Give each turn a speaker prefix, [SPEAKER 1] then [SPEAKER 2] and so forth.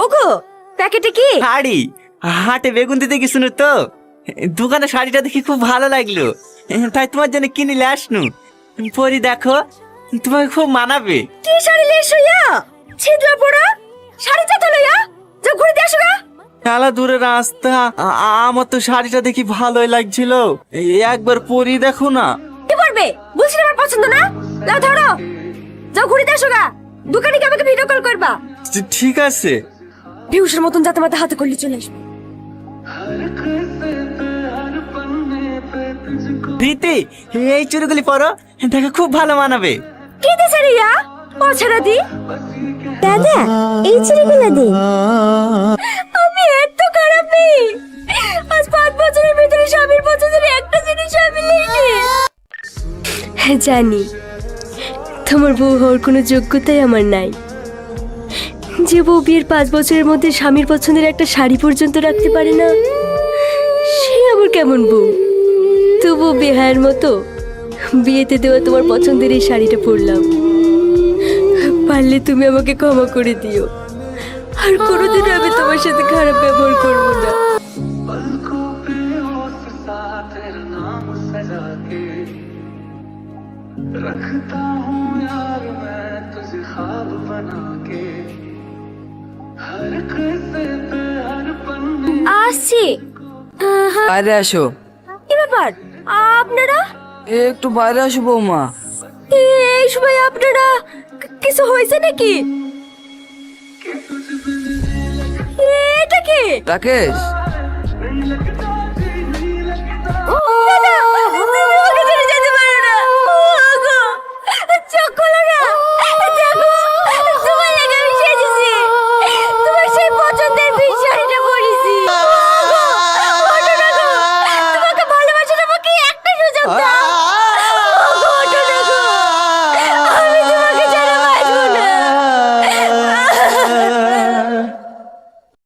[SPEAKER 1] ওগো, প্যাকেটে কি?
[SPEAKER 2] শাড়ি। হাটে বেগুন দিতে গেছিল তো, দোকানে শাড়িটা দেখি খুব ভালো লাগলো, তাই তোমার জন্য কিনে আসনু। পরি দেখো, তোমাকে খুব মানাবে।
[SPEAKER 1] কি শাড়ি লেছো ইয়া? ছিদ্র পড়া শাড়ি চাতা লইয়া যাও ঘুরে দিয়ে আসো গা।
[SPEAKER 2] খেলা দূরে রাস্তা, আমার তো শাড়িটা দেখি ভালোই লাগছিল, একবার পরি দেখো না।
[SPEAKER 1] কি করবে? বলছি না আমার পছন্দ না। লাও ধরো, যাও ঘুরে দিয়ে আসো গা। দোকানে কি আমাকে ভিডিও কল করবা?
[SPEAKER 2] ঠিক আছে।
[SPEAKER 1] ভিউসের মতন যাতে মাথা হাতে করলে চলে আসবে।
[SPEAKER 2] রীতি, এই চুড়িগুলি পরো, দেখো খুব ভালো মানাবে।
[SPEAKER 1] কি দিছে রে ইয়া? ও ছাড়া দি। দাদা, এই চুড়িগুলো দে। আমি এত খারাপ নেই। আজ 5 বছরের ভিতরে স্বামীর পছন্দের একটা জিনিস আমি লইনি। জানি তোমার বউ হওয়ার কোনো যোগ্যতাই আমার নাই। যে বউ বিয়ের 5 বছরের মধ্যে স্বামীর পছন্দের একটা শাড়ি পর্যন্ত রাখতে পারে না, সে আবার কেমন বউ? তবু বেহায়ের মতো বিয়েতে দেওয়া তোমার পছন্দের এই শাড়িটা পরলাম। পারলে তুমি আমাকে ক্ষমা করে দিও, আর কোনোদিন আমি তোমার সাথে খারাপ ব্যবহার করবো না। আসছি।
[SPEAKER 3] বাইরে আসো।
[SPEAKER 1] কি ব্যাপার আপনারা?
[SPEAKER 3] একটু বাইরে আসো বৌমা।
[SPEAKER 1] এই সময় আপনারা কিছু হয়েছে নাকি? এটা কি?
[SPEAKER 3] রাকেশ,
[SPEAKER 1] দাদা,